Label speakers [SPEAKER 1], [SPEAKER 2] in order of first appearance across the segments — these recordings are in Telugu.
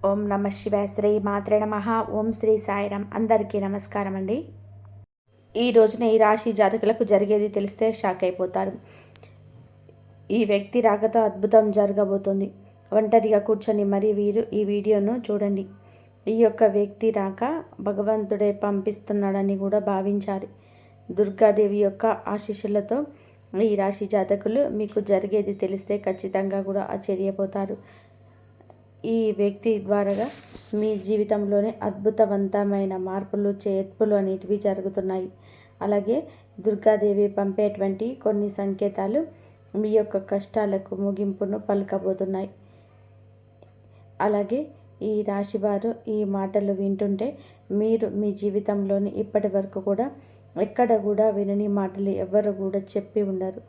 [SPEAKER 1] ఓం నమ శివాయ. శ్రీ మాత్రే నమః. ఓం శ్రీ సాయిరామ్. అందరికీ నమస్కారం అండి. ఈ రోజున ఈ రాశి జాతకులకు జరిగేది తెలిస్తే షాక్ అయిపోతారు. ఈ వ్యక్తి రాకతో అద్భుతం జరగబోతుంది. ఒంటరిగా కూర్చొని మరి వీరు ఈ వీడియోను చూడండి. ఈ యొక్క వ్యక్తి రాక భగవంతుడే పంపిస్తున్నాడని కూడా భావించాలి. దుర్గాదేవి యొక్క ఆశీస్సులతో ఈ రాశి జాతకులు మీకు జరిగేది తెలిస్తే ఖచ్చితంగా కూడా ఆశ్చర్యపోతారు. ఈ వ్యక్తి ద్వారా మీ జీవితంలోనే అద్భుతవంతమైన మార్పులు చేర్పులు అనేటివి జరుగుతున్నాయి. అలాగే దుర్గాదేవి పంపేటువంటి కొన్ని సంకేతాలు మీ యొక్క కష్టాలకు ముగింపును పలకబోతున్నాయి. అలాగే ఈ రాశివారు ఈ మాటలు వింటుంటే మీరు మీ జీవితంలోని ఇప్పటి వరకు కూడా ఎక్కడ కూడా వినని మాటలు ఎవరు కూడా చెప్పి ఉండరు.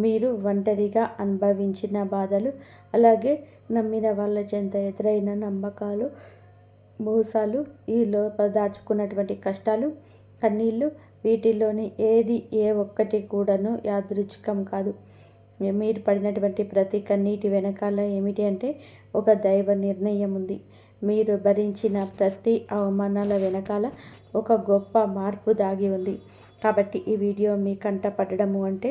[SPEAKER 1] మీరు ఒంటరిగా అనుభవించిన బాధలు, అలాగే నమ్మిన వాళ్ళ చెంత ఎదురైన నమ్మకాలు, మోసాలు, ఈ లోపల దాచుకున్నటువంటి కష్టాలు, కన్నీళ్ళు, వీటిలోని ఏది ఏ ఒక్కటి కూడాను యాదృచ్ఛికం కాదు. మీరు పడినటువంటి ప్రతి కన్నీటి వెనకాల ఏమిటి అంటే ఒక దైవ నిర్ణయం ఉంది. మీరు భరించిన ప్రతి అవమానాల వెనకాల ఒక గొప్ప మార్పు దాగి ఉంది. కాబట్టి ఈ వీడియో మీ కంట పడడము అంటే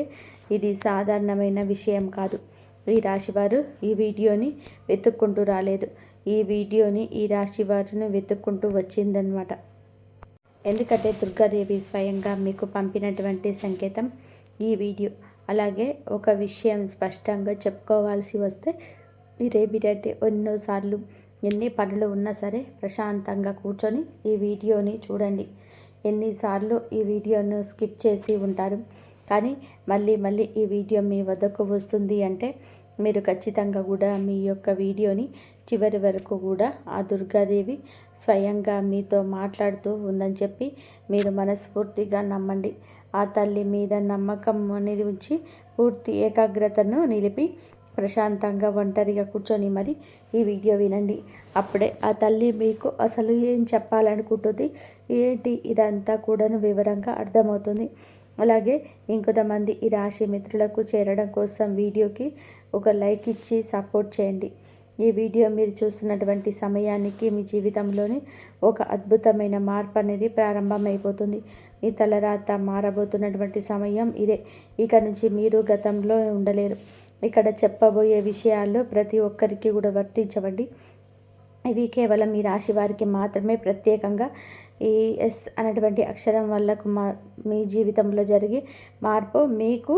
[SPEAKER 1] ఇది సాధారణమైన విషయం కాదు. ఈ రాశివారు ఈ వీడియోని వెతుక్కుంటూ రాలేదు. ఈ వీడియోని ఈ రాశివారును వెతుక్కుంటూ వచ్చిందనమాట. ఎందుకంటే దుర్గాదేవి స్వయంగా మీకు పంపినటువంటి సంకేతం ఈ వీడియో. అలాగే ఒక విషయం స్పష్టంగా చెప్పుకోవాల్సి వస్తే మీరేమిటంటే ఎన్నోసార్లు ఎన్ని పనులు ఉన్నా సరే ప్రశాంతంగా కూర్చొని ఈ వీడియోని చూడండి. ఎన్నిసార్లు ఈ వీడియోను స్కిప్ చేసి ఉంటారు, కానీ మళ్ళీ ఈ వీడియో మీ వద్దకు వస్తుంది అంటే మీరు ఖచ్చితంగా కూడా మీ యొక్క వీడియోని చివరి వరకు కూడా ఆ దుర్గాదేవి స్వయంగా మీతో మాట్లాడుతూ ఉందని చెప్పి మీరు మనస్ఫూర్తిగా నమ్మండి. ఆ తల్లి మీద నమ్మకం అనేది ఉంచి పూర్తి ఏకాగ్రతను నిలిపి ప్రశాంతంగా ఒంటరిగా కూర్చొని మరి ఈ వీడియో వినండి. అప్పుడే ఆ తల్లి మీకు అసలు ఏం చెప్పాలనుకుంటుంది ఏంటి ఇదంతా కూడాను వివరంగా అర్థమవుతుంది. అలాగే ఇంకొంతమంది ఈ రాశి మిత్రులకు చేరడం కోసం వీడియోకి ఒక లైక్ ఇచ్చి సపోర్ట్ చేయండి. ఈ వీడియో మీరు చూస్తున్నటువంటి సమయానికి మీ జీవితంలోని ఒక అద్భుతమైన మార్పు అనేది ప్రారంభమైపోతుంది. మీ తలరాత మారబోతున్నటువంటి సమయం ఇదే. ఇక నుంచి మీరు గతంలో ఉండలేరు. ఇక్కడ చెప్పబోయే విషయాల్లో ప్రతి ఒక్కరికి కూడా వర్తించవండి. ఇవి కేవలం ఈ రాశి వారికి మాత్రమే ప్రత్యేకంగా ఈ ఎస్ అనేటువంటి అక్షరం వల్ల మీ జీవితంలో జరిగే మార్పు, మీకు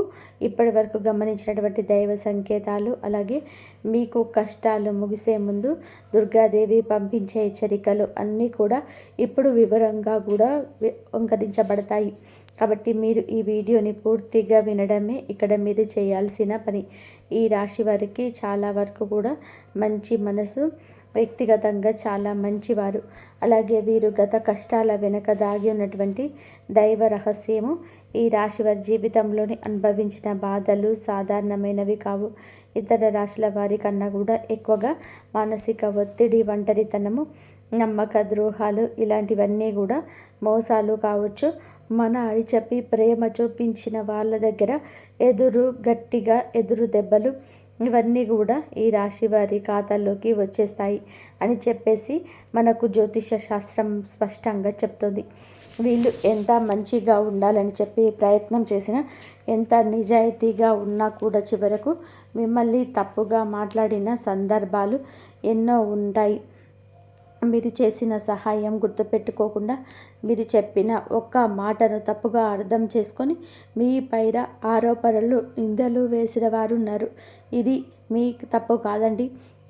[SPEAKER 1] ఇప్పటి వరకు గమనించినటువంటి దైవ సంకేతాలు, అలాగే మీకు కష్టాలు ముగిసే ముందు దుర్గాదేవి పంపించే హెచ్చరికలు అన్నీ కూడా ఇప్పుడు వివరంగా కూడా అంకరించబడతాయి. కాబట్టి మీరు ఈ వీడియోని పూర్తిగా వినడమే ఇక్కడ మీరు చేయాల్సిన పని. ఈ రాశి వారికి చాలా వరకు కూడా మంచి మనసు, వ్యక్తిగతంగా చాలా మంచివారు. అలాగే వీరు గత కష్టాల వెనుక దాగి ఉన్నటువంటి దైవ రహస్యము. ఈ రాశి వారి జీవితంలోని అనుభవించిన బాధలు సాధారణమైనవి కావు. ఇతర రాశుల వారి కన్నా కూడా ఎక్కువగా మానసిక ఒత్తిడి, ఒంటరితనము, నమ్మక ద్రోహాలు ఇలాంటివన్నీ కూడా మోసాలు కావచ్చు. మన అని చెప్పి ప్రేమ చూపించిన వాళ్ళ దగ్గర గట్టిగా ఎదురు దెబ్బలు ఇవన్నీ కూడా ఈ రాశి వారి ఖాతాల్లోకి వచ్చేస్తాయి అని చెప్పేసి మనకు జ్యోతిష శాస్త్రం స్పష్టంగా చెప్తుంది. వీళ్ళు ఎంత మంచిగా ఉండాలని చెప్పి ప్రయత్నం చేసినా, ఎంత నిజాయితీగా ఉన్నా కూడా చివరకు మిమ్మల్ని తప్పుగా మాట్లాడిన సందర్భాలు ఎన్నో ఉంటాయి. మీరు చేసిన సహాయం గుర్తుపెట్టుకోకుండా మీరు చెప్పిన ఒక్క మాటను తప్పుగా అర్థం చేసుకొని మీ పైన ఆరోపణలు, నిందలు వేసిన వారు ఉన్నారు. ఇది మీ తప్పు కాదండి.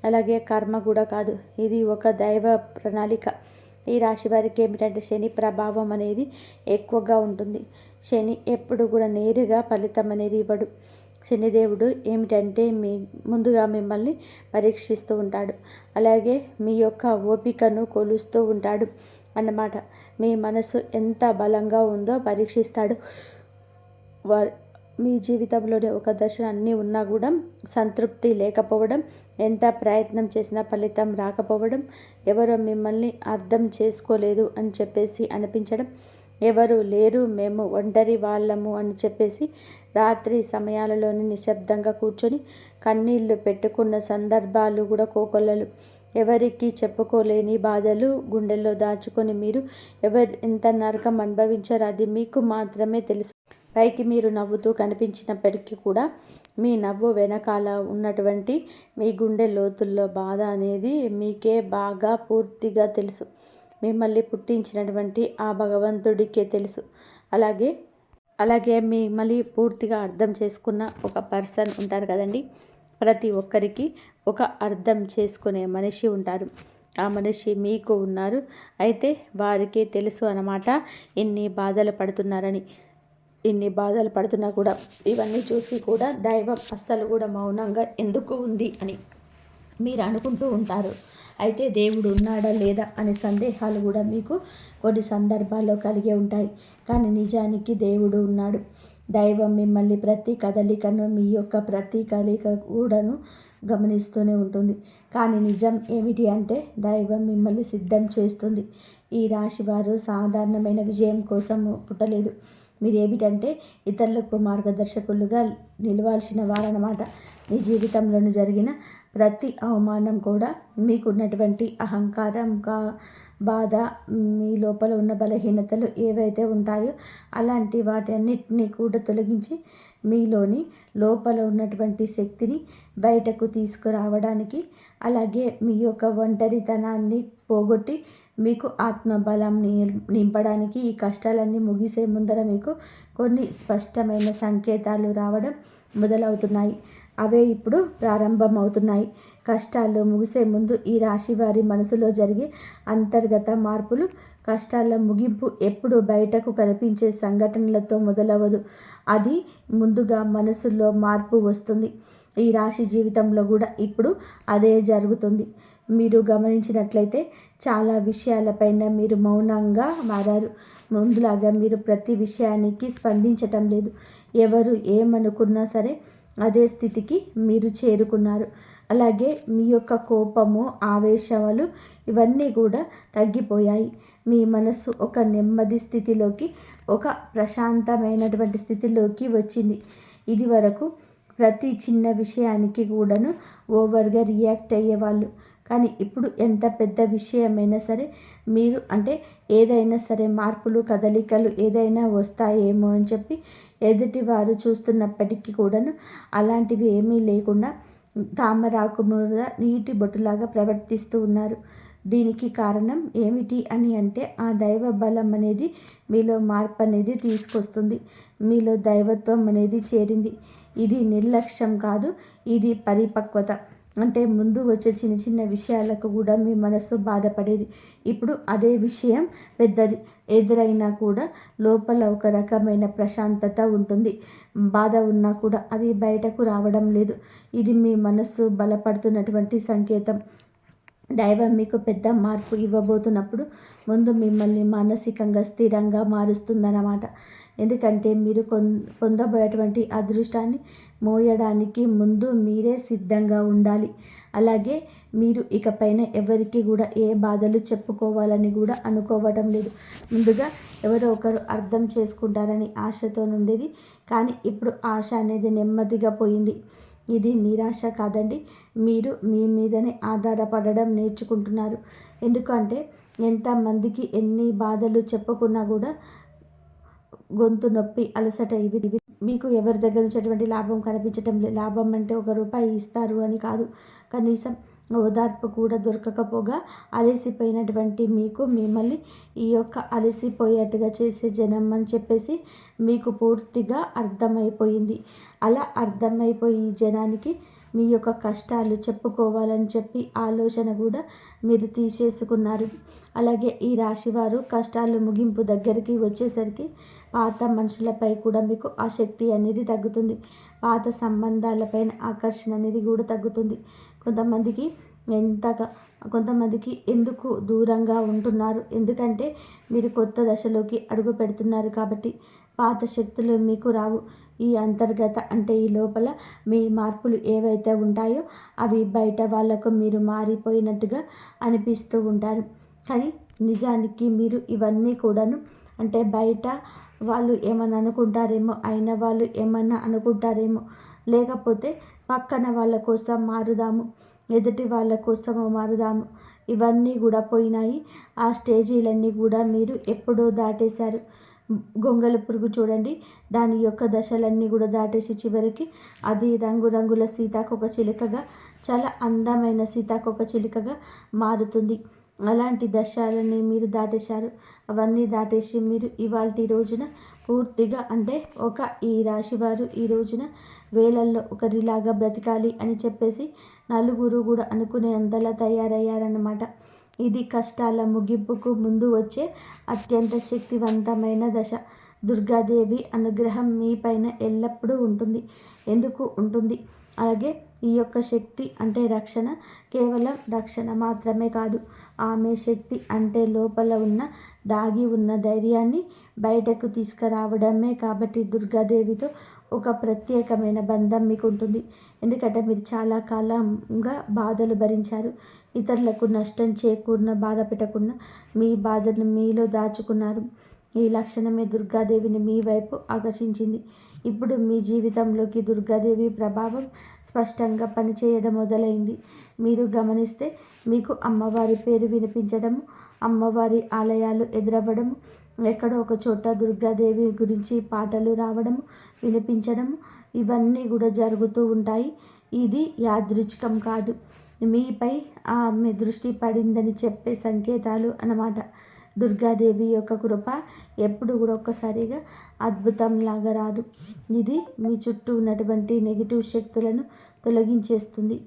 [SPEAKER 1] అలాగే కర్మ కూడా కాదు. ఇది ఒక దైవ ప్రణాళిక. ఈ రాశి వారికి ఏమిటంటే శని ప్రభావం అనేది ఎక్కువగా ఉంటుంది. శని ఎప్పుడు కూడా నేరుగా ఫలితం అనేది ఇవ్వడు. శనిదేవుడు ఏమిటంటే ముందుగా మిమ్మల్ని పరీక్షిస్తూ ఉంటాడు. అలాగే మీ యొక్క ఓపికను కొలుస్తూ ఉంటాడు అన్నమాట. మీ మనసు ఎంత బలంగా ఉందో పరీక్షిస్తాడు. మీ జీవితంలోనే ఒక దశ అన్నీ ఉన్నా కూడా సంతృప్తి లేకపోవడం, ఎంత ప్రయత్నం చేసినా ఫలితం రాకపోవడం, ఎవరో మిమ్మల్ని అర్థం చేసుకోలేదు అని చెప్పేసి అనిపించడం, ఎవరు లేరు, మేము ఒంటరి వాళ్ళము అని చెప్పేసి రాత్రి సమయాలలోని నిశ్శబ్దంగా కూర్చొని కన్నీళ్లు పెట్టుకున్న సందర్భాలు కూడా కోకొల్లలు. ఎవరికి చెప్పుకోలేని బాధలు గుండెల్లో దాచుకొని మీరు ఎంత నరకం అనుభవించారో అది మీకు మాత్రమే తెలుసు. పైకి మీరు నవ్వుతూ కనిపించినప్పటికీ కూడా మీ నవ్వు వెనకాల ఉన్నటువంటి మీ గుండె లోతుల్లో బాధ అనేది మీకే బాగా పూర్తిగా తెలుసు. మిమ్మల్ని పుట్టించినటువంటి ఆ భగవంతుడికే తెలుసు. అలాగే మిమ్మల్ని పూర్తిగా అర్థం చేసుకున్న ఒక పర్సన్ ఉంటారు కదండి. ప్రతి ఒక్కరికి ఒక అర్థం చేసుకునే మనిషి ఉంటారు. ఆ మనిషి మీకు ఉన్నారు. అయితే వారికి తెలుసు అన్నమాట ఇన్ని బాధలు పడుతున్నారని. ఇన్ని బాధలు పడుతున్నా కూడా ఇవన్నీ చూసి కూడా దైవం అస్సలు కూడా మౌనంగా ఎందుకు ఉంది అని మీరు అనుకుంటూ ఉంటారు. అయితే దేవుడు ఉన్నాడా లేదా అనే సందేహాలు కూడా మీకు కొన్ని సందర్భాల్లో కలిగే ఉంటాయి. కానీ నిజానికి దేవుడు ఉన్నాడు. దైవం మిమ్మల్ని ప్రతి కదలికను, మీ యొక్క ప్రతి కదలిక కూడాను గమనిస్తూనే ఉంటుంది. కానీ నిజం ఏమిటి అంటే దైవం మిమ్మల్ని సిద్ధం చేస్తుంది. ఈ రాశి వారు సాధారణమైన విజయం కోసం పుట్టలేదు. మీరు ఏమిటంటే ఇతరులకు మార్గదర్శకులుగా నిలవాల్సిన వారన్నమాట. మీ జీవితంలో జరిగిన ప్రతి అవమానం కూడా మీకున్నటువంటి అహంకారం, బాధ, మీ లోపల ఉన్న బలహీనతలు ఏవైతే ఉంటాయో అలాంటి వాటి అన్నిటినీ కూడా తొలగించి మీలోని లోపల ఉన్నటువంటి శక్తిని బయటకు తీసుకురావడానికి, అలాగే మీ యొక్క ఒంటరితనాన్ని పోగొట్టి మీకు ఆత్మబలం నింపడానికి ఈ కష్టాలన్నీ ముగిసే ముందర మీకు కొన్ని స్పష్టమైన సంకేతాలు రావడం మొదలవుతున్నాయి. అవే ఇప్పుడు ప్రారంభమవుతున్నాయి. కష్టాలు ముగిసే ముందు ఈ రాశి వారి మనసులో జరిగే అంతర్గత మార్పులు, కష్టాల ముగింపు ఎప్పుడు బయటకు కనిపించే సంఘటనలతో మొదలవదు. అది ముందుగా మనసులో మార్పు వస్తుంది. ఈ రాశి జీవితంలో కూడా ఇప్పుడు అదే జరుగుతుంది. మీరు గమనించినట్లయితే చాలా విషయాలపైన మీరు మౌనంగా మారారు. ముందులాగా మీరు ప్రతి విషయానికి స్పందించటం లేదు. ఎవరు ఏమనుకున్నా సరే అదే స్థితికి మీరు చేరుకున్నారు. అలాగే మీ యొక్క కోపము, ఆవేశాలు ఇవన్నీ కూడా తగ్గిపోయాయి. మీ మనసు ఒక నెమ్మది స్థితిలోకి, ఒక ప్రశాంతమైనటువంటి స్థితిలోకి వచ్చింది. ఇది వరకు ప్రతి చిన్న విషయానికి కూడాను ఓవర్గా రియాక్ట్ అయ్యేవాళ్ళు. కానీ ఇప్పుడు ఎంత పెద్ద విషయమైనా సరే మీరు ఏదైనా సరే మార్పులు, కదలికలు ఏదైనా వస్తాయేమో అని చెప్పి ఎదుటి వారు చూస్తున్నప్పటికీ కూడాను అలాంటివి ఏమీ లేకుండా తామరాకు మీద నీటి బొట్టులాగా ప్రవర్తిస్తూ ఉన్నారు. దీనికి కారణం ఏమిటి అని అంటే ఆ దైవ బలం అనేది మీలో మార్పు అనేది తీసుకొస్తుంది. మీలో దైవత్వం అనేది చేరింది. ఇది నిర్లక్ష్యం కాదు, ఇది పరిపక్వత. ముందు వచ్చే చిన్న చిన్న విషయాలకు కూడా మీ మనసు బాధపడేది. ఇప్పుడు అదే విషయం పెద్దది ఎదురైనా కూడా లోపల ఒక రకమైన ప్రశాంతత ఉంటుంది. బాధ ఉన్నా కూడా అది బయటకు రావడం లేదు. ఇది మీ మనస్సు బలపడుతున్నటువంటి సంకేతం. దైవం మీకు పెద్ద మార్పు ఇవ్వబోతున్నప్పుడు ముందు మిమ్మల్ని మానసికంగా స్థిరంగా మారుస్తుందన్నమాట. ఎందుకంటే మీరు పొందబోయేటువంటి అదృష్టాన్ని మోయడానికి ముందు మీరే సిద్ధంగా ఉండాలి. అలాగే మీరు ఇకపైన ఎవరికి కూడా ఏ బాధలు చెప్పుకోవాలని కూడా అనుకోవటం లేదు. ముందుగా ఎవరో ఒకరు అర్థం చేసుకుంటారని ఆశతో ఉండేది. కానీ ఇప్పుడు ఆశ అనేది నెమ్మదిగా పోయింది. ఇది నిరాశ కాదండి. మీరు మీ మీదనే ఆధారపడడం నేర్చుకుంటున్నారు. ఎందుకంటే ఎంతమందికి ఎన్ని బాధలు చెప్పుకున్నా కూడా గొంతు నొప్పి, అలసట ఇవి మీకు ఎవరి దగ్గర నుంచి ఎటువంటి లాభం కనిపించటం లేదు. లాభం అంటే ₹1 ఇస్తారు అని కాదు. కనీసం ఓదార్పు కూడా దొరకకపోగా అలసిపోయినటువంటి మీకు మిమ్మల్ని ఈ యొక్క అలసిపోయేట్టుగా చేసే జనం అని చెప్పేసి మీకు పూర్తిగా అర్థమైపోయింది. అలా అర్థమైపోయి ఈ జనానికి మీ యొక్క కష్టాలు చెప్పుకోవాలని చెప్పి ఆలోచన కూడా మీరు తీసేసుకున్నారు. అలాగే ఈ రాశివారు కష్టాలు ముగింపు దగ్గరికి వచ్చేసరికి పాత మనుషులపై కూడా మీకు ఆసక్తి అనేది తగ్గుతుంది. పాత సంబంధాలపైన ఆకర్షణ అనేది కూడా తగ్గుతుంది. కొంతమందికి ఎందుకు దూరంగా ఉంటున్నారు? ఎందుకంటే మీరు కొత్త దశలోకి అడుగు పెడుతున్నారు కాబట్టి. పాత శక్తులు మీకు రావు. ఈ అంతర్గత ఈ లోపల మీ మార్పులు ఏవైతే ఉంటాయో అవి బయట వాళ్ళకు మీరు మారిపోయినట్టుగా అనిపిస్తూ ఉంటారు. కానీ నిజానికి మీరు ఇవన్నీ కూడాను బయట వాళ్ళు ఏమన్నా అనుకుంటారేమో, అయిన వాళ్ళు ఏమన్నా అనుకుంటారేమో, లేకపోతే పక్కన వాళ్ళ కోసం మారుదాము, ఎదుటి వాళ్ళ కోసము మారుదాము, ఇవన్నీ కూడా పోయినాయి. ఆ స్టేజీలన్నీ కూడా మీరు ఎప్పుడో దాటేశారు. గొంగళి పురుగు చూడండి, దాని యొక్క దశలన్నీ కూడా దాటేసి చివరికి అది రంగురంగుల సీతాకోక చిలుకగా, చాలా అందమైన సీతాకోక చిలుకగా మారుతుంది. అలాంటి దశలని మీరు దాటేశారు. అవన్నీ దాటేసి మీరు ఇవాల్టి రోజున పూర్తిగా అంటే ఈ రాశివారు ఈ రోజున వేలల్లో ఒకరిలాగా బ్రతకాలి అని చెప్పేసి నలుగురు కూడా అనుకునేంతలా తయారయ్యారన్నమాట. ఇది కష్టాల ముగింపుకు ముందు వచ్చే అత్యంత శక్తివంతమైన దశ. దుర్గాదేవి అనుగ్రహం మీ పైన ఎల్లప్పుడూ ఉంటుంది. ఎందుకు ఉంటుంది? అలాగే ఈ యొక్క శక్తి అంటే రక్షణ, కేవలం రక్షణ మాత్రమే కాదు. ఆమె శక్తి అంటే లోపల ఉన్న దాగి ఉన్న ధైర్యాన్ని బయటకు తీసుకురావడమే. కాబట్టి దుర్గాదేవితో ఒక ప్రత్యేకమైన బంధం మీకు ఉంటుంది. ఎందుకంటే మీరు చాలా కాలంగా బాధలు భరించారు. ఇతరులకు నష్టం చేకూరిన బాధ పెట్టకుండా మీ బాధను మీలో దాచుకున్నారు. ఈ లక్షణమే దుర్గాదేవిని మీ వైపు ఆకర్షించింది. ఇప్పుడు మీ జీవితంలోకి దుర్గాదేవి ప్రభావం స్పష్టంగా పనిచేయడం మొదలైంది. మీరు గమనిస్తే మీకు అమ్మవారి పేరు వినిపించడము, అమ్మవారి ఆలయాలు ఎదురవ్వడము, ఎక్కడో ఒక చోట దుర్గాదేవి గురించి పాటలు రావడము, వినిపించడము, ఇవన్నీ కూడా జరుగుతూ ఉంటాయి. ఇది యాదృచ్ఛికం కాదు, మీపై ఆమె దృష్టి పడిందని చెప్పే సంకేతాలు అన్నమాట. దుర్గాదేవి యొక్క కృప ఎప్పుడు కూడా ఒక్కసారిగా అద్భుతంలాగా రాదు. ఇది మీ చుట్టూ ఉన్నటువంటి నెగిటివ్ శక్తులను తొలగించేస్తుంది.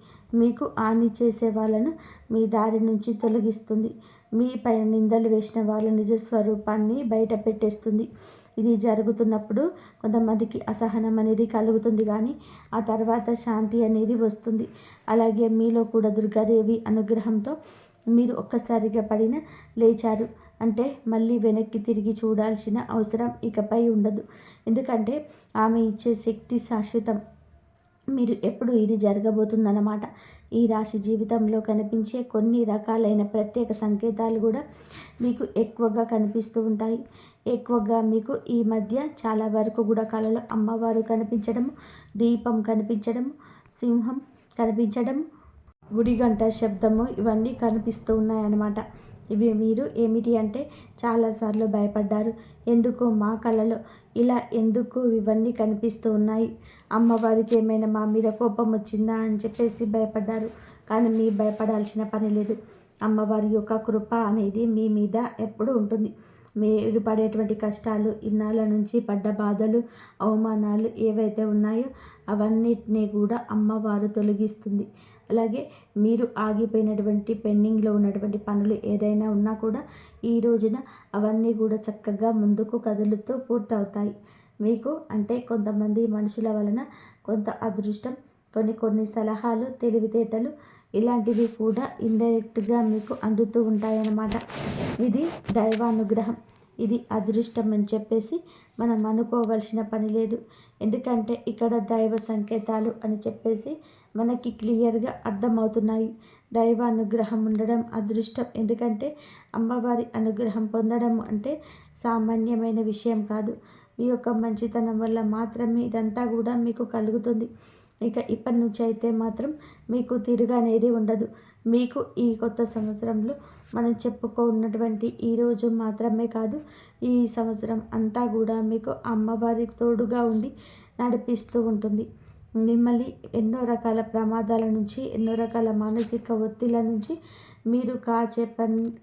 [SPEAKER 1] మీకు హాని చేసే వాళ్ళను మీ దారి నుంచి తొలగిస్తుంది. మీ పైన నిందలు వేసిన వాళ్ళ నిజస్వరూపాన్ని బయట పెట్టేస్తుంది. ఇది జరుగుతున్నప్పుడు కొంతమందికి అసహనం అనేది కలుగుతుంది, కానీ ఆ తర్వాత శాంతి అనేది వస్తుంది. అలాగే మీలో కూడా దుర్గాదేవి అనుగ్రహంతో మీరు ఒక్కసారిగా పడిన లేచారు అంటే మళ్ళీ వెనక్కి తిరిగి చూడాల్సిన అవసరం ఇకపై ఉండదు. ఎందుకంటే ఆమె ఇచ్చే శక్తి శాశ్వతం. మీరు ఎప్పుడు ఇది జరగబోతుందన్నమాట. ఈ రాశి జీవితంలో కనిపించే కొన్ని రకాలైన ప్రత్యేక సంకేతాలు కూడా మీకు ఎక్కువగా కనిపిస్తూ ఉంటాయి. ఎక్కువగా మీకు ఈ మధ్య చాలా వరకు కూడా కళలో అమ్మవారు కనిపించడము, దీపం కనిపించడము, సింహం కనిపించడం, గుడిగంట శబ్దము, ఇవన్నీ కనిపిస్తూ ఉన్నాయన్నమాట. ఇవి మీరు ఏమిటి అంటే చాలాసార్లు భయపడ్డారు. ఎందుకు మా కళలో ఇలా ఎందుకు ఇవన్నీ కనిపిస్తూ ఉన్నాయి, అమ్మవారికి ఏమైనా మా మీద కోపం వచ్చిందా అని చెప్పేసి భయపడ్డారు. కానీ మీ భయపడాల్సిన పని లేదు. అమ్మవారి యొక్క కృప అనేది మీ మీద ఎప్పుడు ఉంటుంది. మీరు పడేటువంటి కష్టాలు, ఇన్నాళ్ళ నుంచి పడ్డ బాధలు, అవమానాలు ఏవైతే ఉన్నాయో అవన్నిటినీ కూడా అమ్మవారు తొలగిస్తుంది. అలాగే మీరు ఆగిపోయినటువంటి పెండింగ్లో ఉన్నటువంటి పనులు ఏదైనా ఉన్నా కూడా ఈ రోజున అవన్నీ కూడా చక్కగా ముందుకు కదులుతూ పూర్తవుతాయి. మీకు అంటే కొంతమంది మనుషుల వలన కొంత అదృష్టం, కొన్ని సలహాలు, తెలివితేటలు ఇలాంటివి కూడా ఇండైరెక్ట్గా మీకు అందుతూ ఉంటాయన్నమాట. ఇది దైవానుగ్రహం. ఇది అదృష్టం అని చెప్పేసి మనం అనుకోవాల్సిన పని లేదు. ఎందుకంటే ఇక్కడ దైవ సంకేతాలు అని చెప్పేసి మనకి క్లియర్గా అర్థమవుతున్నాయి. దైవ అనుగ్రహం ఉండడం అదృష్టం. ఎందుకంటే అమ్మవారి అనుగ్రహం పొందడం అంటే సామాన్యమైన విషయం కాదు. మీ యొక్క మంచితనం వల్ల మాత్రమే ఇదంతా కూడా మీకు కలుగుతుంది. ఇక ఇప్పటి నుంచి అయితే మాత్రం మీకు తిరుగు అనేది ఉండదు. మీకు ఈ కొత్త సంవత్సరంలో మనం చెప్పుకున్నటువంటి ఈరోజు మాత్రమే కాదు, ఈ సంవత్సరం అంతా కూడా మీకు అమ్మవారి తోడుగా ఉండి నడిపిస్తూ ఉంటుంది. మిమ్మల్ని ఎన్నో రకాల ప్రమాదాల నుంచి, ఎన్నో రకాల మానసిక ఒత్తిళ్ళ నుంచి, మీరు కాచే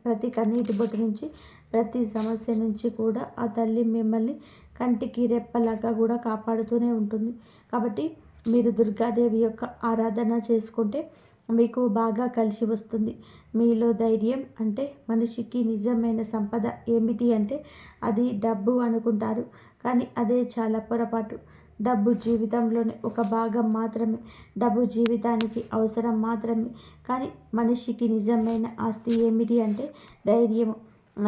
[SPEAKER 1] ప్రతి కన్నీటి బొట్టు నుంచి, ప్రతి సమస్య నుంచి కూడా ఆ తల్లి మిమ్మల్ని కంటికి రెప్పలాగా కూడా కాపాడుతూనే ఉంటుంది. కాబట్టి మీరు దుర్గాదేవి యొక్క ఆరాధన చేసుకుంటే మీకు బాగా కలిసి వస్తుంది. మీలో ధైర్యం అంటే మనిషికి నిజమైన సంపద ఏమిటి అంటే అది డబ్బు అనుకుంటారు, కానీ అదే చాలా పొరపాటు. డబ్బు జీవితంలోని ఒక భాగం మాత్రమే. డబ్బు జీవితానికి అవసరం మాత్రమే. కానీ మనిషికి నిజమైన ఆస్తి ఏమిటి అంటే ధైర్యము.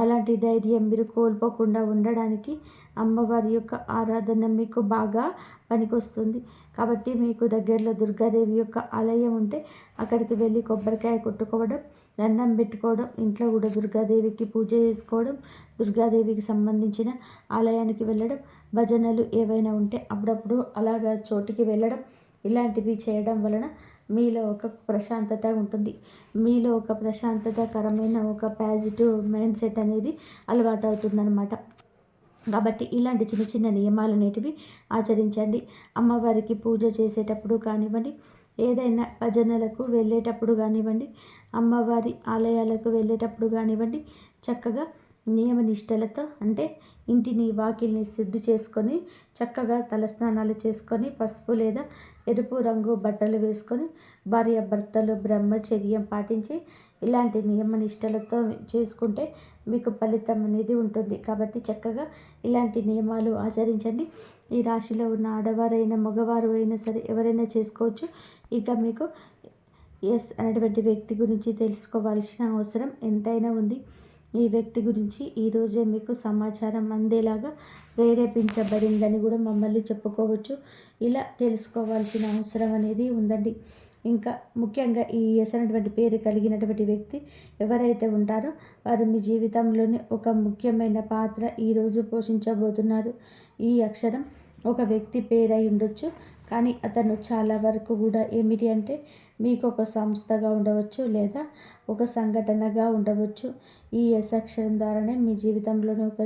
[SPEAKER 1] అలాంటి ధైర్యం మీరు కోల్పోకుండా ఉండడానికి అమ్మవారి యొక్క ఆరాధన మీకు బాగా పనికొస్తుంది. కాబట్టి మీకు దగ్గరలో దుర్గాదేవి యొక్క ఆలయం ఉంటే అక్కడికి వెళ్ళి కొబ్బరికాయ కొట్టుకోవడం, దండం పెట్టుకోవడం, ఇంట్లో కూడా దుర్గాదేవికి పూజ చేసుకోవడం, దుర్గాదేవికి సంబంధించిన ఆలయానికి వెళ్ళడం, భజనలు ఏవైనా ఉంటే అప్పుడప్పుడు అలాగా చోటికి వెళ్ళడం, ఇలాంటివి చేయడం వలన మీలో ఒక ప్రశాంతత ఉంటుంది. మీలో ఒక ప్రశాంతతకరమైన ఒక పాజిటివ్ మైండ్ సెట్ అనేది అలవాటు అవుతుందన్నమాట. కాబట్టి ఇలాంటి చిన్న చిన్న నియమాలు అనేటివి ఆచరించండి. అమ్మవారికి పూజ చేసేటప్పుడు కానివ్వండి, ఏదైనా భజనలకు వెళ్ళేటప్పుడు కానివ్వండి, అమ్మవారి ఆలయాలకు వెళ్ళేటప్పుడు కానివ్వండి, చక్కగా నియమ నిష్టలతో అంటే ఇంటిని వాకిల్ని శుద్ధి చేసుకొని చక్కగా తలస్నానాలు చేసుకొని పసుపు లేదా ఎరుపు రంగు బట్టలు వేసుకొని భార్యాభర్తలు బ్రహ్మచర్యం పాటించి ఇలాంటి నియమ నిష్టలతో చేసుకుంటే మీకు ఫలితం అనేది ఉంటుంది. కాబట్టి చక్కగా ఇలాంటి నియమాలు ఆచరించండి. ఈ రాశిలో ఉన్న ఆడవారైనా మగవారు అయినా సరే ఎవరైనా చేసుకోవచ్చు. ఇక మీకు ఎస్ అనేటువంటి వ్యక్తి గురించి తెలుసుకోవాల్సిన అవసరం ఎంతైనా ఉంది. ఈ వ్యక్తి గురించి ఈరోజే మీకు సమాచారం అందేలాగా ప్రేరేపించబడిందని కూడా మమ్మల్ని చెప్పుకోవచ్చు. ఇలా తెలుసుకోవాల్సిన అవసరం అనేది ఉందండి. ఇంకా ముఖ్యంగా ఈ ఎస్ అనేటువంటి పేరు కలిగినటువంటి వ్యక్తి ఎవరైతే ఉంటారో వారు మీ జీవితంలోని ఒక ముఖ్యమైన పాత్ర ఈరోజు పోషించబోతున్నారు. ఈ అక్షరం ఒక వ్యక్తి పేరై ఉండొచ్చు, కానీ అతను చాలా వరకు కూడా ఏమిటి అంటే మీకు ఒక సంస్థగా ఉండవచ్చు లేదా ఒక సంఘటనగా ఉండవచ్చు. ఈ ఎస్ అక్షరం ద్వారానే మీ జీవితంలోనే ఒక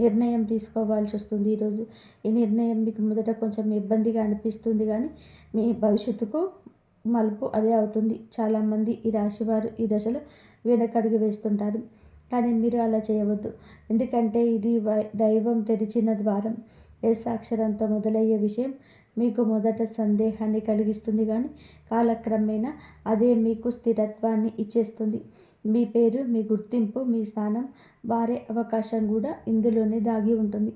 [SPEAKER 1] నిర్ణయం తీసుకోవాల్సి వస్తుంది ఈరోజు. ఈ నిర్ణయం మీకు మొదట కొంచెం ఇబ్బందిగా అనిపిస్తుంది, కానీ మీ భవిష్యత్తుకు మలుపు అదే అవుతుంది. చాలామంది ఈ రాశివారు ఈ దశలో వెనకడుగు వేస్తుంటారు, కానీ మీరు అలా చేయవద్దు. ఎందుకంటే ఇది దైవం తెరిచిన ద్వారం. ఎస్ అక్షరంతో మొదలయ్యే విషయం మీకు మొదట సందేహాన్ని కలిగిస్తుంది, కానీ కాలక్రమేణా అదే మీకు స్థిరత్వాన్ని ఇచ్చేస్తుంది. మీ పేరు, మీ గుర్తింపు, మీ స్థానం వారే అవకాశం కూడా ఇందులోనే దాగి ఉంటుంది.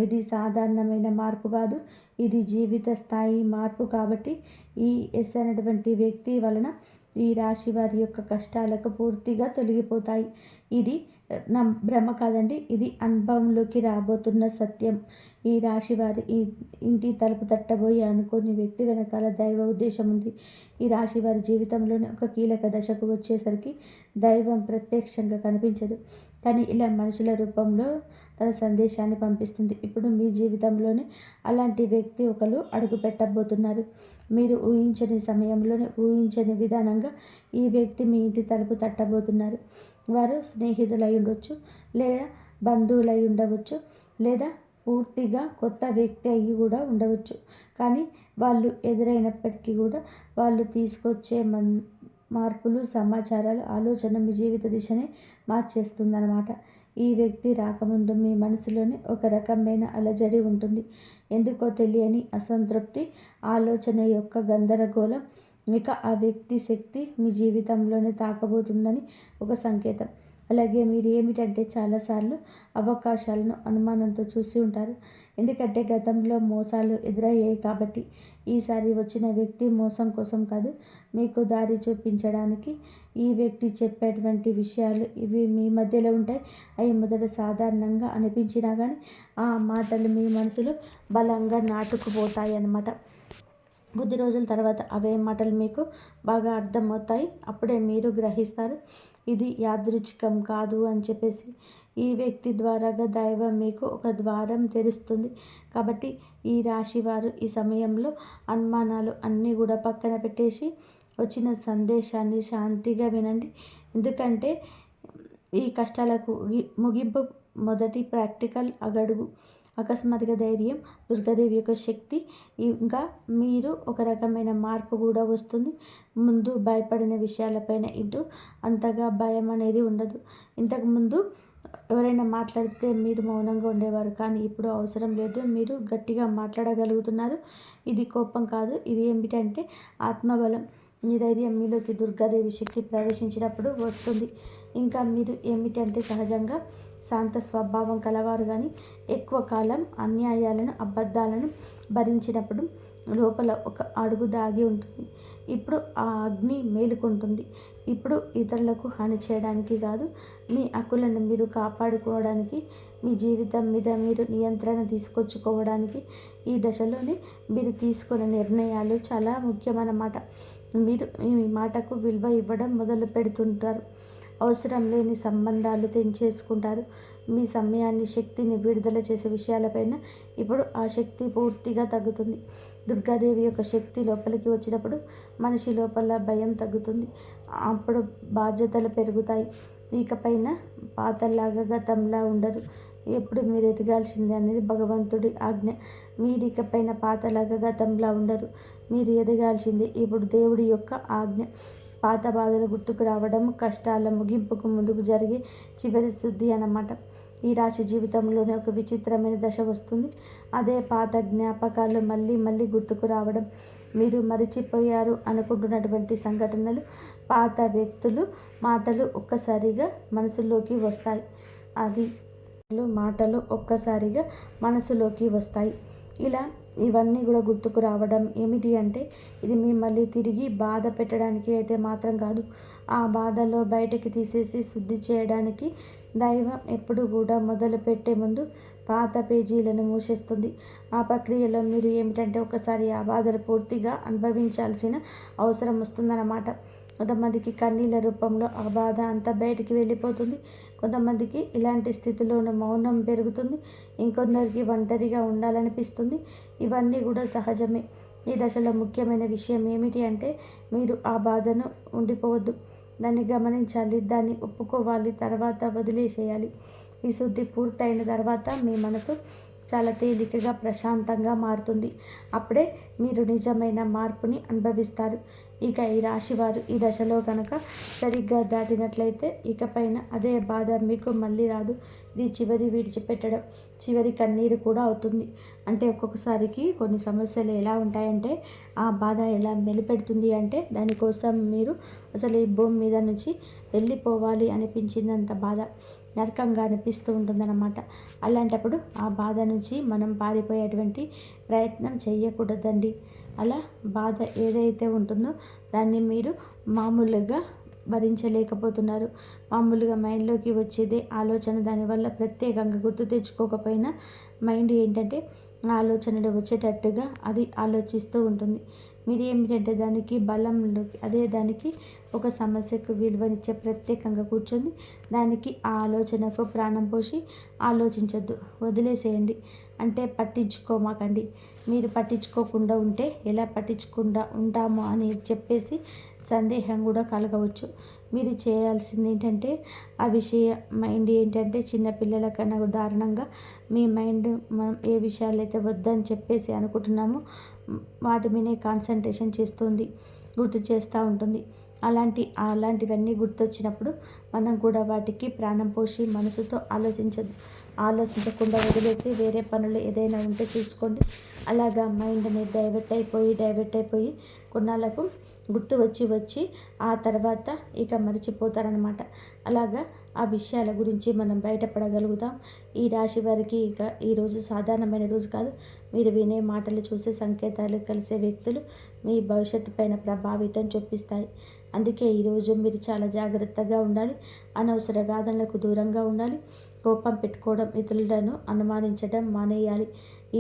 [SPEAKER 1] ఇది సాధారణమైన మార్పు కాదు, ఇది జీవిత స్థాయి మార్పు. కాబట్టి ఈ ఎస్ అనేటువంటి వ్యక్తి వలన ఈ రాశి వారి యొక్క కష్టాలకు పూర్తిగా తొలగిపోతాయి. ఇది నా భ్రమ కాదండి, ఇది అనుభవంలోకి రాబోతున్న సత్యం. ఈ రాశి వారి ఈ ఇంటి తలుపు తట్టబోయి అనుకోని వ్యక్తి వెనకాల దైవ ఉద్దేశం ఉంది. ఈ రాశి వారి జీవితంలోనే ఒక కీలక దశకు వచ్చేసరికి దైవం ప్రత్యక్షంగా కనిపించదు, కానీ ఇలా మనుషుల రూపంలో తన సందేశాన్ని పంపిస్తుంది. ఇప్పుడు మీ జీవితంలోనే అలాంటి వ్యక్తి ఒకరు అడుగు పెట్టబోతున్నారు. మీరు ఊహించని సమయంలోనే ఊహించని విధానంగా ఈ వ్యక్తి మీ ఇంటి తలుపు తట్టబోతున్నారు. వారు స్నేహితులై ఉండవచ్చు, లేదా బంధువులై ఉండవచ్చు, లేదా పూర్తిగా కొత్త వ్యక్తి అయ్యి కూడా ఉండవచ్చు. కానీ వాళ్ళు ఎదురైనప్పటికీ కూడా వాళ్ళు తీసుకొచ్చే మార్పులు, సమాచారాలు, ఆలోచన మీ జీవిత దిశనే మార్చేస్తుందన్నమాట. ఈ వ్యక్తి రాకముందు మీ మనసులోనే ఒక రకమైన అలజడి ఉంటుంది. ఎందుకో తెలియని అసంతృప్తి, ఆలోచన యొక్క గందరగోళం. ఇక ఆ వ్యక్తి శక్తి మీ జీవితంలోనే తాకబోతుందని ఒక సంకేతం. అలాగే మీరు ఏమిటంటే చాలాసార్లు అవకాశాలను అనుమానంతో చూసి ఉంటారు. ఎందుకంటే గతంలో మోసాలు ఎదురయ్యాయి కాబట్టి. ఈసారి వచ్చిన వ్యక్తి మోసం కోసం కాదు, మీకు దారి చూపించడానికి. ఈ వ్యక్తి చెప్పేటువంటి విషయాలు ఇవి మీ మధ్యలో ఉంటాయి. అవి మొదట సాధారణంగా అనిపించినా కానీ ఆ మాటలు మీ మనసులో బలంగా నాటుకుపోతాయి అన్నమాట. కొద్ది రోజుల తర్వాత అవే మాటలు మీకు బాగా అర్థమవుతాయి. అప్పుడే మీరు గ్రహిస్తారు ఇది యాదృచ్ఛికం కాదు అని చెప్పేసి. ఈ వ్యక్తి ద్వారాగా దైవం మీకు ఒక ద్వారం తెరుస్తుంది. కాబట్టి ఈ రాశి వారు ఈ సమయంలో అనుమానాలు అన్నీ కూడా పక్కన పెట్టేసి వచ్చిన సందేశాన్ని శాంతిగా వినండి. ఎందుకంటే ఈ కష్టాలకు ముగింపు మొదటి ప్రాక్టికల్ అగడుగు. అకస్మాత్తుగా ధైర్యం, దుర్గాదేవి యొక్క శక్తి, ఇంకా మీరు ఒక రకమైన మార్పు కూడా వస్తుంది. ముందు భయపడిన విషయాలపైన ఇటు అంతగా భయం అనేది ఉండదు. ఇంతకుముందు ఎవరైనా మాట్లాడితే మీరు మౌనంగా ఉండేవారు, కానీ ఇప్పుడు అవసరం లేదు, మీరు గట్టిగా మాట్లాడగలుగుతున్నారు. ఇది కోపం కాదు, ఇది ఏమిటంటే ఆత్మబలం. ఈ ధైర్యం మీలోకి దుర్గాదేవి శక్తి ప్రవేశించినప్పుడు వస్తుంది. ఇంకా మీరు ఏమిటంటే సహజంగా శాంత స్వభావం కలవారు, కానీ ఎక్కువ కాలం అన్యాయాలను, అబద్ధాలను భరించినప్పుడు లోపల ఒక అడుగు దాగి ఉంటుంది. ఇప్పుడు ఆ అగ్ని మేలుకుంటుంది. ఇప్పుడు ఇతరులకు హాని చేయడానికి కాదు, మీ హక్కులను మీరు కాపాడుకోవడానికి, మీ జీవితం మీద మీరు నియంత్రణ తీసుకొచ్చుకోవడానికి ఈ దశలోనే మీరు తీసుకునే నిర్ణయాలు చాలా ముఖ్యమన్నమాట. మీరు మీ మాటకు విలువ ఇవ్వడం మొదలు పెడుతుంటారు. అవసరం లేని సంబంధాలు తెంచేసుకుంటారు. మీ సమయాన్ని, శక్తిని విడుదల చేసే విషయాలపైన ఇప్పుడు ఆ శక్తి పూర్తిగా తగ్గుతుంది. దుర్గాదేవి యొక్క శక్తి లోపలికి వచ్చినప్పుడు మనిషి లోపల భయం తగ్గుతుంది. అప్పుడు బాధ్యతలు పెరుగుతాయి. ఇకపైన పాతలాగా గతంలా ఉండరు. ఎప్పుడు మీరు ఎదగాల్సిందే అనేది భగవంతుడి ఆజ్ఞ. మీరు ఇకపైన పాతలాగా గతంలా ఉండరు. మీరు ఎదగాల్సిందే. ఇప్పుడు దేవుడి యొక్క ఆజ్ఞ. పాత బాధలు గుర్తుకు రావడం కష్టాల ముగింపుకు ముందుకు జరిగే చివరి శుద్ధి అన్నమాట. ఈ రాశి జీవితంలోనే ఒక విచిత్రమైన దశ వస్తుంది. అదే పాత జ్ఞాపకాలు మళ్ళీ మళ్ళీ గుర్తుకు రావడం. మీరు మరిచిపోయారు అనుకుంటున్నటువంటి సంఘటనలు, పాత వ్యక్తులు, మాటలు ఒక్కసారిగా మనసులోకి వస్తాయి. అది మాటలు ఒక్కసారిగా మనసులోకి వస్తాయి. ఇలా ఇవన్నీ కూడా గుర్తుకు రావడం ఏమిటి అంటే, ఇది మిమ్మల్ని తిరిగి బాధ పెట్టడానికి అయితే మాత్రం కాదు. ఆ బాధలో బయటకి తీసేసి శుద్ధి చేయడానికి దైవం ఎప్పుడు కూడా మొదలు పెట్టే ముందు పాత పేజీలను మూసేస్తుంది. ఆ ప్రక్రియలో మీరు ఏమిటంటే ఒకసారి ఆ బాధలు పూర్తిగా అనుభవించాల్సిన అవసరం వస్తుందన్నమాట. కొంతమందికి కన్నీళ్ళ రూపంలో ఆ బాధ అంతా బయటికి వెళ్ళిపోతుంది. కొంతమందికి ఇలాంటి స్థితిలోనూ మౌనం పెరుగుతుంది. ఇంకొందరికి ఒంటరిగా ఉండాలనిపిస్తుంది. ఇవన్నీ కూడా సహజమే. ఈ దశలో ముఖ్యమైన విషయం ఏమిటి అంటే, మీరు ఆ బాధను ఉండిపోవద్దు. దాన్ని గమనించాలి, దాన్ని ఒప్పుకోవాలి, తర్వాత వదిలేసేయాలి. ఈ శుద్ధి పూర్తయిన తర్వాత మీ మనసు చాలా తేలికగా, ప్రశాంతంగా మారుతుంది. అప్పుడే మీరు నిజమైన మార్పుని అనుభవిస్తారు. ఇక ఈ రాశివారు ఈ దశలో కనుక సరిగ్గా దాటినట్లయితే ఇకపైన అదే బాధ మీకు మళ్ళీ రాదు. ఇది చివరి విడిచిపెట్టడం, చివరి కన్నీరు కూడా అవుతుంది. అంటే ఒక్కొక్కసారికి కొన్ని సమస్యలు ఎలా ఉంటాయంటే, ఆ బాధ ఎలా మెలిపెడుతుంది అంటే, దానికోసం మీరు అసలు ఈ భూమి మీద నుంచి వెళ్ళిపోవాలి అనిపించినంత బాధ నరకంగా అనిపిస్తూ ఉంటుందన్నమాట. అలాంటప్పుడు ఆ బాధ నుంచి మనం పారిపోయేటువంటి ప్రయత్నం చేయకూడదండి. అలా బాధ ఏదైతే ఉంటుందో దాన్ని మీరు మామూలుగా భరించలేకపోతున్నారు. మామూలుగా మైండ్లోకి వచ్చేదే ఆలోచన. దానివల్ల ప్రత్యేకంగా గుర్తు తెచ్చుకోకపోయినా మైండ్ ఏంటంటే ఆలోచనలు వచ్చేటట్టుగా అది ఆలోచిస్తూ ఉంటుంది. మీరు ఏమిటంటే దానికి బలంలోకి దానికి ఒక సమస్యకు విలువనిచ్చే ప్రత్యేకంగా కూర్చొని దానికి ఆ ఆలోచనకు ప్రాణం పోసి ఆలోచించొద్దు, వదిలేసేయండి. అంటే పట్టించుకోమాకండి. మీరు పట్టించుకోకుండా ఉంటే ఎలా పట్టించుకుండా ఉంటామో అని చెప్పేసి సందేహం కూడా కలగవచ్చు. మీరు చేయాల్సింది ఏంటంటే, ఆ విషయ మైండ్ ఏంటంటే చిన్నపిల్లల కన్నా దారుణంగా మీ మైండ్ మనం ఏ విషయాలైతే వద్దని చెప్పేసి అనుకుంటున్నామో వాటి మీదే కాన్సన్ట్రేషన్ చేస్తుంది, గుర్తు చేస్తూ ఉంటుంది. అలాంటివన్నీ గుర్తొచ్చినప్పుడు మనం కూడా వాటికి ప్రాణం పోసి మనసుతో ఆలోచించకుండా వదిలేసి వేరే పనులు ఏదైనా ఉంటే చూసుకోండి. అలాగా మైండ్ని డైవర్ట్ అయిపోయి కొన్నాళ్ళకు గుర్తు వచ్చి ఆ తర్వాత ఇక మర్చిపోతారనమాట. అలాగా ఆ విషయాల గురించి మనం బయటపడగలుగుతాం. ఈ రాశి వారికి ఇక ఈరోజు సాధారణమైన రోజు కాదు. మీరు వినే మాటలు, చూసే సంకేతాలు, కలిసే వ్యక్తులు మీ భవిష్యత్తు పైన ప్రభావితం చూపిస్తాయి. అందుకే ఈరోజు మీరు చాలా జాగ్రత్తగా ఉండాలి. అనవసర వాదనలకు దూరంగా ఉండాలి. కోపం పెట్టుకోవడం, ఇతరులను అనుమానించడం మానేయాలి.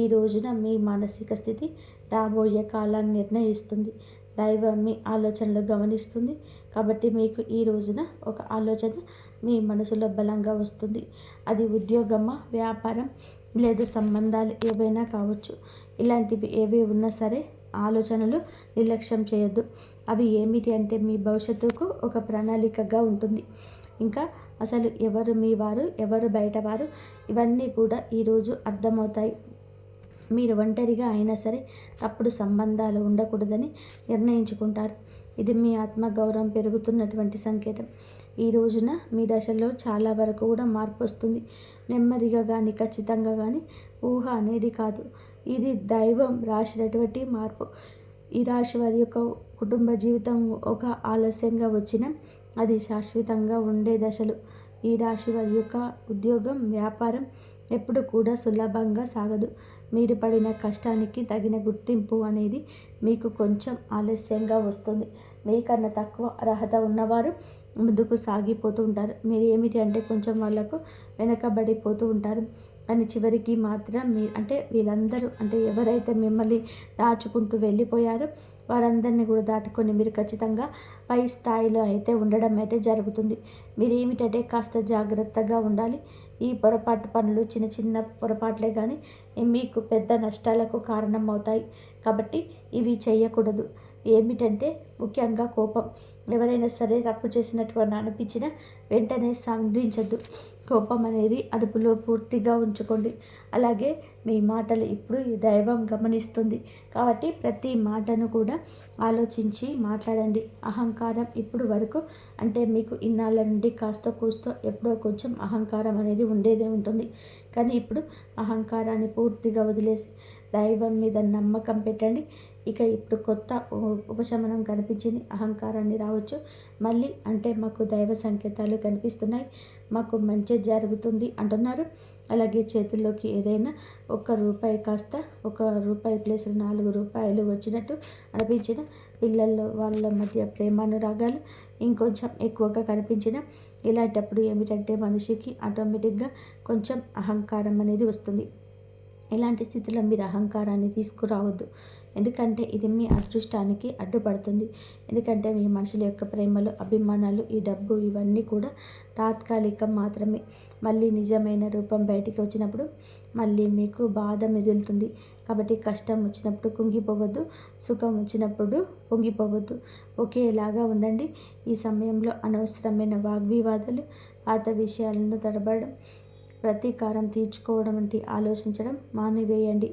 [SPEAKER 1] ఈ రోజున మీ మానసిక స్థితి రాబోయే కాలాన్ని నిర్ణయిస్తుంది. దైవం మీ ఆలోచనలు గమనిస్తుంది. కాబట్టి మీకు ఈ రోజున ఒక ఆలోచన మీ మనసులో బలంగా వస్తుంది. అది ఉద్యోగమా, వ్యాపారం లేదా సంబంధాలు ఏవైనా కావచ్చు. ఇలాంటివి ఏవి ఉన్నా సరే ఆలోచనలు నిర్లక్ష్యం చేయొద్దు. అవి ఏమిటి అంటే మీ భవిష్యత్తుకు ఒక ప్రణాళికగా ఉంటుంది. ఇంకా అసలు ఎవరు మీ వారు, ఎవరు బయటవారు, ఇవన్నీ కూడా ఈరోజు అర్థమవుతాయి. మీరు ఒంటరిగా అయినా సరే తప్పుడు సంబంధాలు ఉండకూడదని నిర్ణయించుకుంటారు. ఇది మీ ఆత్మగౌరవం పెరుగుతున్నటువంటి సంకేతం. ఈ రోజున మీ దశలో చాలా వరకు కూడా మార్పు వస్తుంది. నెమ్మదిగా కానీ ఖచ్చితంగా కానీ ఊహ అనేది కాదు. ఇది దైవం రాసినటువంటి మార్పు. ఈ రాశి వారి యొక్క కుటుంబ జీవితం ఒక ఆలస్యంగా వచ్చిన అది శాశ్వతంగా ఉండే దశలు. ఈ రాశి వారి యొక్క ఉద్యోగం, వ్యాపారం ఎప్పుడు కూడా సులభంగా సాగదు. మీరు పడిన కష్టానికి తగిన గుర్తింపు అనేది మీకు కొంచెం ఆలస్యంగా వస్తుంది. మీకన్నా తక్కువ అర్హత ఉన్నవారు ముందుకు సాగిపోతూ ఉంటారు. మీరు ఏమిటి అంటే కొంచెం వాళ్ళకు వెనకబడిపోతూ ఉంటారు. కానీ చివరికి మాత్రం వీళ్ళందరూ అంటే ఎవరైతే మిమ్మల్ని దాచుకుంటూ వెళ్ళిపోయారో వారందరినీ కూడా దాటుకొని మీరు ఖచ్చితంగా పై స్థాయిలో అయితే ఉండడం అయితే జరుగుతుంది. మీరు ఏమిటంటే కాస్త జాగ్రత్తగా ఉండాలి. ఈ పొరపాటు పనులు చిన్న చిన్న పొరపాట్లే కానీ మీకు పెద్ద నష్టాలకు కారణం అవుతాయి. కాబట్టి ఇవి చేయకూడదు. ఏమిటంటే ముఖ్యంగా కోపం. ఎవరైనా సరే తప్పు చేసినట్టు అనిపించినా వెంటనే స్పందించద్దు. కోపం అనేది అదుపులో పూర్తిగా ఉంచుకోండి. అలాగే మీ మాటలు ఇప్పుడు ఈ దైవం గమనిస్తుంది కాబట్టి ప్రతి మాటను కూడా ఆలోచించి మాట్లాడండి. అహంకారం ఇప్పుడు వరకు అంటే మీకు ఇన్నాళ్ళ నుండి కాస్త కూస్తో ఎప్పుడో కొంచెం అహంకారం అనేది ఉండేదే ఉంటుంది. కానీ ఇప్పుడు అహంకారాన్ని పూర్తిగా వదిలేసి దైవం మీద నమ్మకం పెట్టండి. ఇక ఇప్పుడు కొత్త ఉపశమనం కనిపించింది. అహంకారాన్ని రావచ్చు మళ్ళీ అంటే మాకు దైవ సంకేతాలు కనిపిస్తున్నాయి, మాకు మంచి జరుగుతుంది అంటున్నారు. అలాగే చేతుల్లోకి ఏదైనా ₹1 కాస్త ₹1 ప్లేస్ ₹4 వచ్చినట్టు అనిపించిన పిల్లల్లో వాళ్ళ మధ్య ప్రేమానురాగాలు ఇంకొంచెం ఎక్కువగా కనిపించిన ఇలాంటప్పుడు ఏమిటంటే మనిషికి ఆటోమేటిక్గా కొంచెం అహంకారం అనేది వస్తుంది. ఇలాంటి స్థితిలో మీరు అహంకారాన్ని తీసుకురావద్దు. ఎందుకంటే ఇది మీ అదృష్టానికి అడ్డుపడుతుంది. ఎందుకంటే మీ మనుషుల యొక్క ప్రేమలు, అభిమానాలు, ఈ డబ్బు ఇవన్నీ కూడా తాత్కాలికం మాత్రమే. మళ్ళీ నిజమైన రూపం బయటికి వచ్చినప్పుడు మళ్ళీ మీకు బాధ మిగులుతుంది. కాబట్టి కష్టం వచ్చినప్పుడు కుంగిపోవద్దు, సుఖం వచ్చినప్పుడు పొంగిపోవద్దు. ఒకేలాగా ఉండండి. ఈ సమయంలో అనవసరమైన వాగ్వివాదాలు, పాత విషయాలను తడబడడం, ప్రతీకారం తీర్చుకోవడం వంటి ఆలోచించడం మానివేయండి.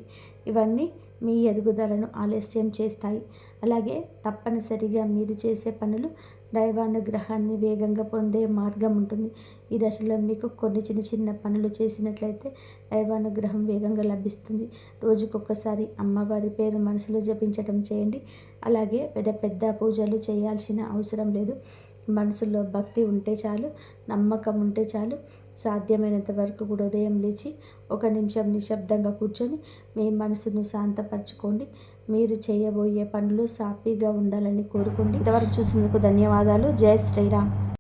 [SPEAKER 1] ఇవన్నీ మీ ఎదుగుదలను ఆలస్యం చేస్తాయి. అలాగే తప్పనిసరిగా మీరు చేసే పనులు దైవానుగ్రహాన్ని వేగంగా పొందే మార్గం ఉంటుంది. ఈ దశలో మీకు కొన్ని చిన్న చిన్న పనులు చేసినట్లయితే దైవానుగ్రహం వేగంగా లభిస్తుంది. రోజుకొకసారి అమ్మవారి పేరు మనసులో జపించడం చేయండి. అలాగే పెద్ద పెద్ద పూజలు చేయాల్సిన అవసరం లేదు. మనసులో భక్తి ఉంటే చాలు, నమ్మకం ఉంటే చాలు. సాధ్యమైనంత వరకు కూడా ఉదయం లేచి 1 నిమిషం నిశ్శబ్దంగా కూర్చొని మీ మనసును శాంతపరచుకోండి. మీరు చేయబోయే పనులు సాఫీగా ఉండాలని కోరుకోండి. ఇంతవరకు చూసినందుకు ధన్యవాదాలు. జై శ్రీరామ్.